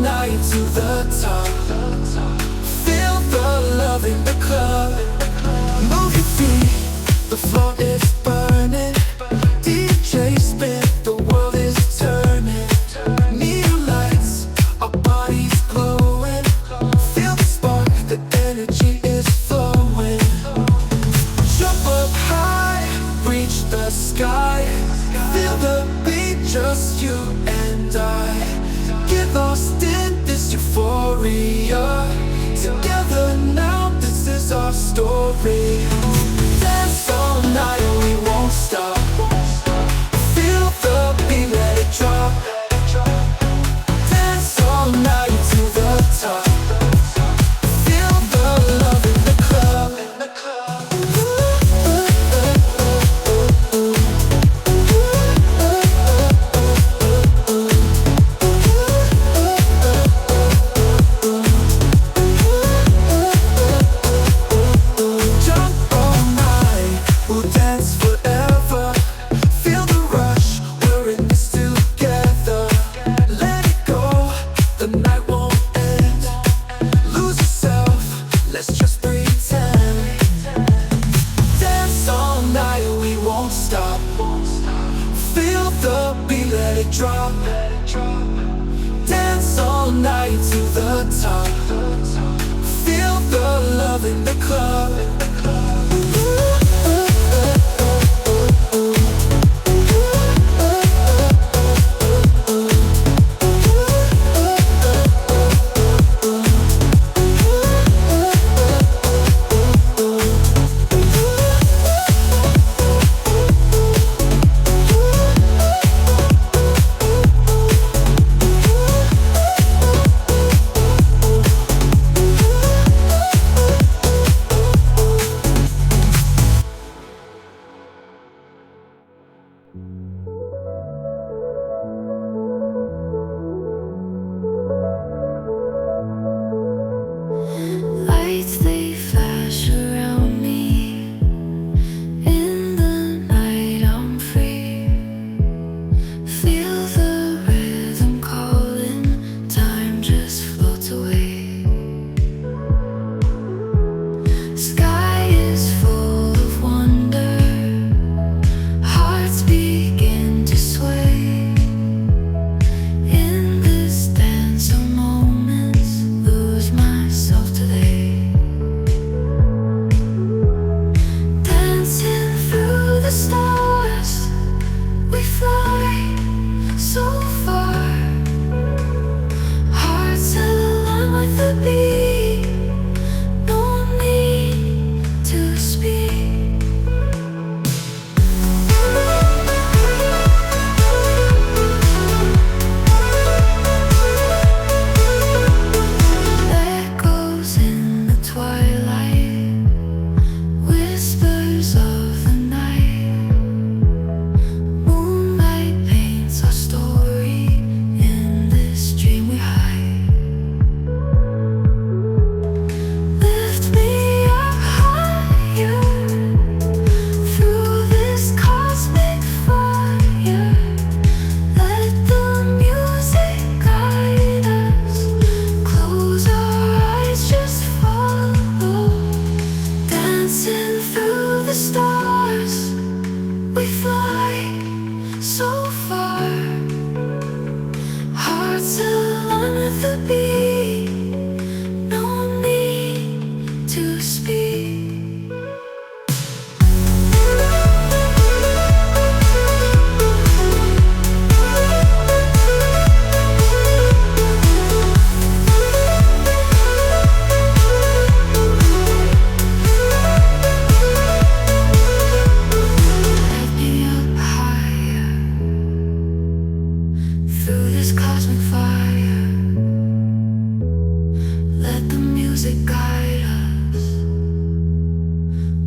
night to the top. Feel the love in the club. Move your feet, the floor is burning. DJ spin, the world is turning. Neon lights, our bodies glowing. Feel the spark, the energy is flowing. Jump up high, reach the sky. Feel the beat, just you and I. Get lost in this euphoria. Together now, this is our story. Dance all night, we won't stop. Feel the beat, let it drop. Dance all night to the top. Feel the love in the club. Jump all night, we'll dance forever. Feel the rush, we're in this together. Let it go, the night won't end. Lose yourself, let's just pretend. Dance all night, we won't stop. Feel the beat, let it drop. Dance all night to the top. Feel the love in the club. Lights they flash around me. In the night I'm free. Feel the rhythm calling. Time just floats away. Sky is full of wonder. Hearts begin to sway. In this dance of moments, lose myself today. Dancing through the stars, we fly so far. Hearts align like the beat. No need to speak. Echoes in the twilight, whispers of the night. Moonlight paints our story. In this dream we hide. Lift me up higher through this cosmic fire. Let the music guide us. Close our eyes, just follow. Dancing through the stars, we fly so far. Hearts align with the beat. No need to speak. Lift me up higher through this cosmic fire. Let the music guide us.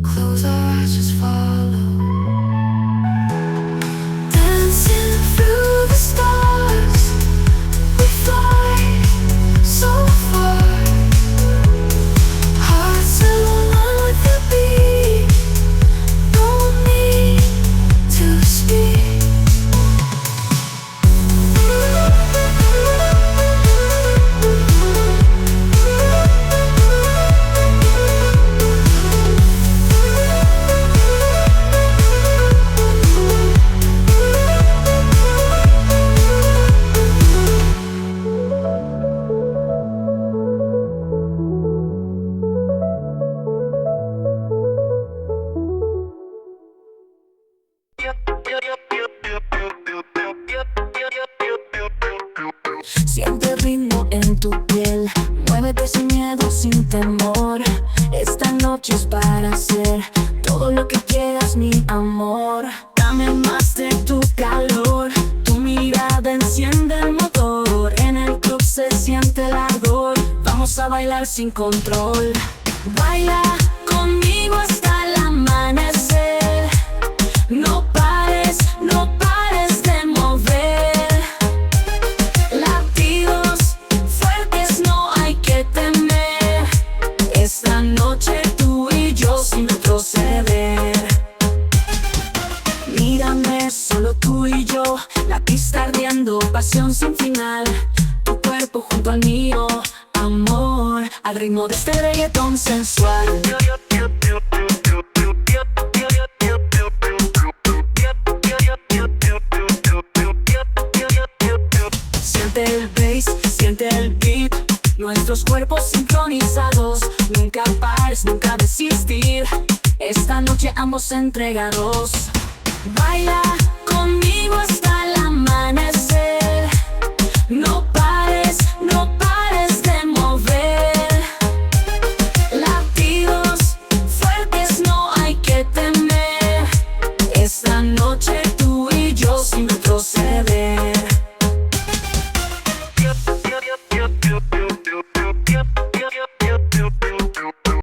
Close our eyes, just follow. Dancing through the stars, we fly so far. Hearts align with the beat. No need to speak. Siente el ritmo en tu piel, muévete sin miedo, sin temor. Esta noche es para hacer todo lo que quieras, mi amor. Dame más de tu calor, tu mirada enciende el motor. En el club se siente el ardor, vamos a bailar sin control. Baila conmigo hasta el amanecer. No pares, no pares de mover. Latidos fuertes, no hay que temer. Esta noche tú y yo sin retroceder. Mírame, solo tú y yo, la pista ardiendo, pasión sin final. Tu cuerpo junto al mío, amor, al ritmo de este reggaetón sensual. Siente el bass, siente el beat, nuestros cuerpos sincronizados. Nunca pares, nunca desistir. Esta noche ambos entregados.